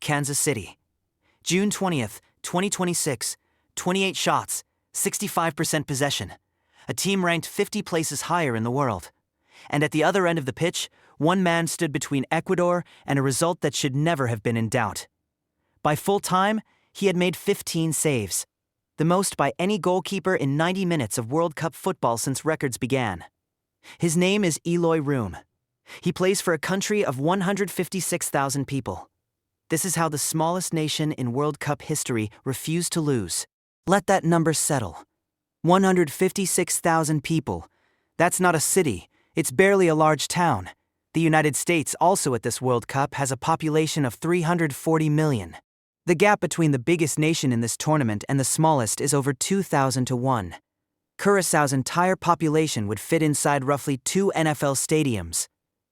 Kansas City. June 20th, 2026, 28 shots, 65% possession. A team ranked 50 places higher in the world. And at the other end of the pitch, one man stood between Ecuador and a result that should never have been in doubt. By full time, he had made 15 saves, the most by any goalkeeper in 90 minutes of World Cup football since records began. His name is Eloy Room. He plays for a country of 156,000 people. This is how the smallest nation in World Cup history refused to lose. Let that number settle. 156,000 people. That's not a city. It's barely a large town. The United States, also at this World Cup, has a population of 340 million. The gap between the biggest nation in this tournament and the smallest is over 2,000 to 1. Curaçao's entire population would fit inside roughly 2 NFL stadiums.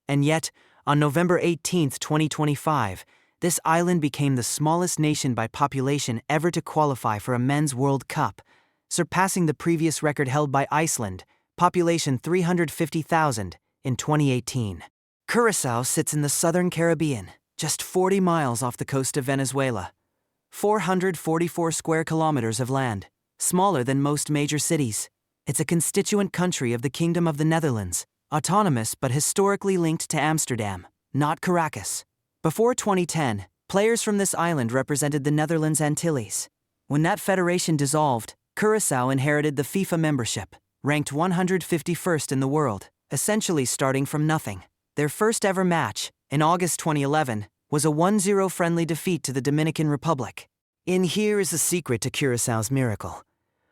And yet, on November 18, 2025, this island became the smallest nation by population ever to qualify for a men's World Cup, surpassing the previous record held by Iceland, population 350,000, in 2018. Curaçao sits in the southern Caribbean, just 40 miles off the coast of Venezuela. 444 square kilometers of land, smaller than most major cities. It's a constituent country of the Kingdom of the Netherlands, autonomous but historically linked to Amsterdam, not Caracas. Before 2010, players from this island represented the Netherlands Antilles. When that federation dissolved, Curaçao inherited the FIFA membership, ranked 151st in the world, essentially starting from nothing. Their first ever match, in August 2011, was a 1-0 friendly defeat to the Dominican Republic. In here is the secret to Curaçao's miracle.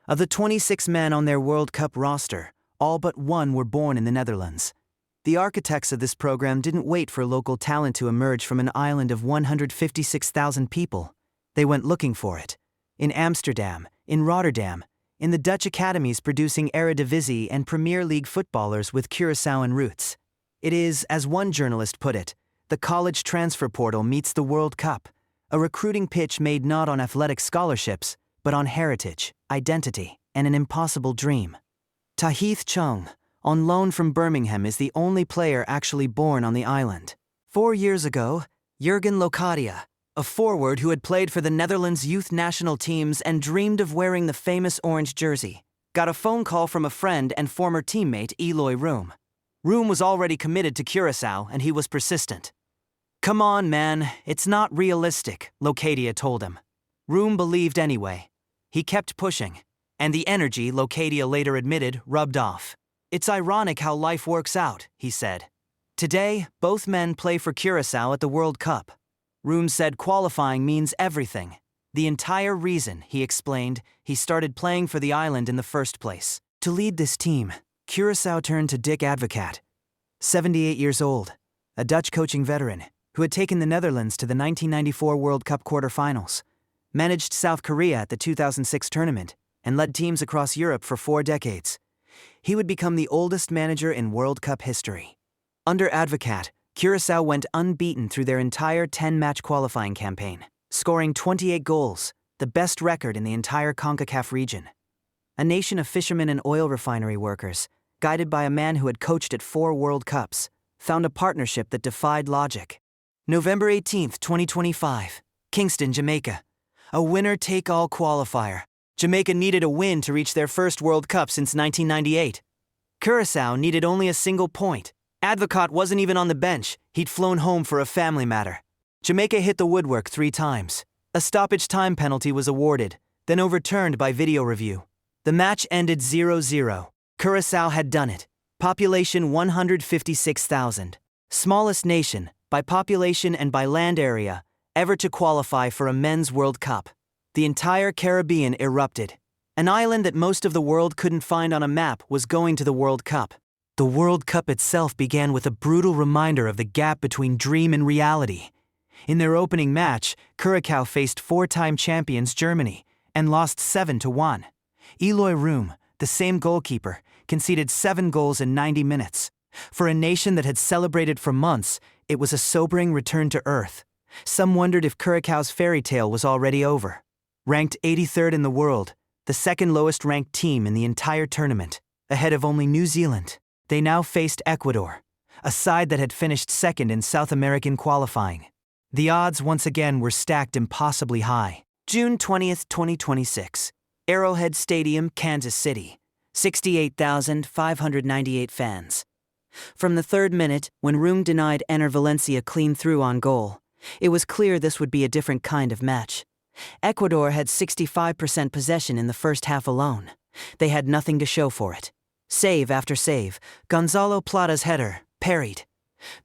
Of the 26 men on their World Cup roster, all but one were born in the Netherlands. The architects of this program didn't wait for local talent to emerge from an island of 156,000 people. They went looking for it. In Amsterdam, in Rotterdam, in the Dutch academies producing Eredivisie and Premier League footballers with Curaçaoan roots. It is, as one journalist put it, the college transfer portal meets the World Cup, a recruiting pitch made not on athletic scholarships, but on heritage, identity, and an impossible dream. Tahith Chung, on loan from Birmingham, is the only player actually born on the island. 4 years ago, Jurgen Locadia, a forward who had played for the Netherlands youth national teams and dreamed of wearing the famous orange jersey, got a phone call from a friend and former teammate Eloy Room. Room was already committed to Curaçao, and he was persistent. "Come on, man, it's not realistic," Locadia told him. Room believed anyway. He kept pushing, and the energy, Locadia later admitted, rubbed off. "It's ironic how life works out," he said. Today, both men play for Curaçao at the World Cup. Room said qualifying means everything. The entire reason, he explained, he started playing for the island in the first place. To lead this team, Curaçao turned to Dick Advocaat, 78 years old, a Dutch coaching veteran who had taken the Netherlands to the 1994 World Cup quarterfinals, managed South Korea at the 2006 tournament, and led teams across Europe for 4 decades. He would become the oldest manager in World Cup history. Under Advocaat, Curaçao went unbeaten through their entire 10-match qualifying campaign, scoring 28 goals, the best record in the entire CONCACAF region. A nation of fishermen and oil refinery workers, guided by a man who had coached at 4 World Cups, found a partnership that defied logic. November 18, 2025, Kingston, Jamaica. A winner-take-all qualifier. Jamaica needed a win to reach their first World Cup since 1998. Curaçao needed only a single point. Advocaat wasn't even on the bench. He'd flown home for a family matter. Jamaica hit the woodwork 3 times. A stoppage time penalty was awarded, then overturned by video review. The match ended 0-0. Curaçao had done it. Population 156,000. Smallest nation, by population and by land area, ever to qualify for a men's World Cup. The entire Caribbean erupted. An island that most of the world couldn't find on a map was going to the World Cup. The World Cup itself began with a brutal reminder of the gap between dream and reality. In their opening match, Curaçao faced 4-time champions Germany and lost 7-1. Eloy Room, the same goalkeeper, conceded 7 goals in 90 minutes. For a nation that had celebrated for months, it was a sobering return to earth. Some wondered if Curaçao's fairy tale was already over. Ranked 83rd in the world, the second lowest ranked team in the entire tournament, ahead of only New Zealand, they now faced Ecuador, a side that had finished second in South American qualifying. The odds once again were stacked impossibly high. June 20th, 2026. Arrowhead Stadium, Kansas City. 68,598 fans. From the third minute, when Room denied Ener Valencia clean through on goal, it was clear this would be a different kind of match. Ecuador had 65% possession in the first half alone. They had nothing to show for it. Save after save, Gonzalo Plata's header, parried.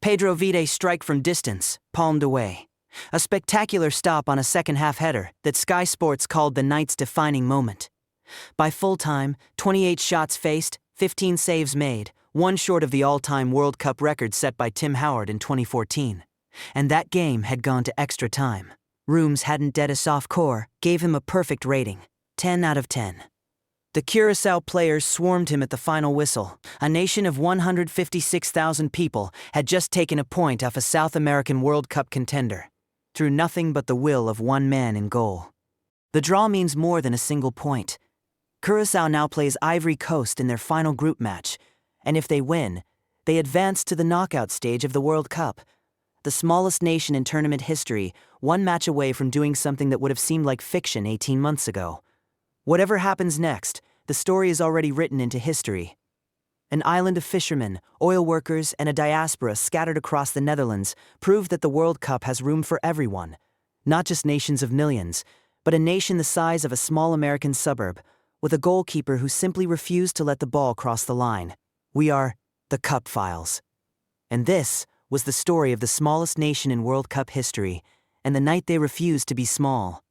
Pedro Vide's strike from distance, palmed away. A spectacular stop on a second-half header that Sky Sports called the night's defining moment. By full time, 28 shots faced, 15 saves made, one short of the all-time World Cup record set by Tim Howard in 2014. And that game had gone to extra time. Rooms hadn't dead a soft core, gave him a perfect rating, 10 out of 10. The Curaçao players swarmed him at the final whistle. A nation of 156,000 people had just taken a point off a South American World Cup contender, through nothing but the will of one man in goal. The draw means more than a single point. Curaçao now plays Ivory Coast in their final group match, and if they win, they advance to the knockout stage of the World Cup. The smallest nation in tournament history, one match away from doing something that would have seemed like fiction 18 months ago. Whatever happens next, the story is already written into history. An island of fishermen, oil workers, and a diaspora scattered across the Netherlands prove that the World Cup has room for everyone. Not just nations of millions, but a nation the size of a small American suburb, with a goalkeeper who simply refused to let the ball cross the line. We are the Cup Files. And this was the story of the smallest nation in World Cup history, and the night they refused to be small.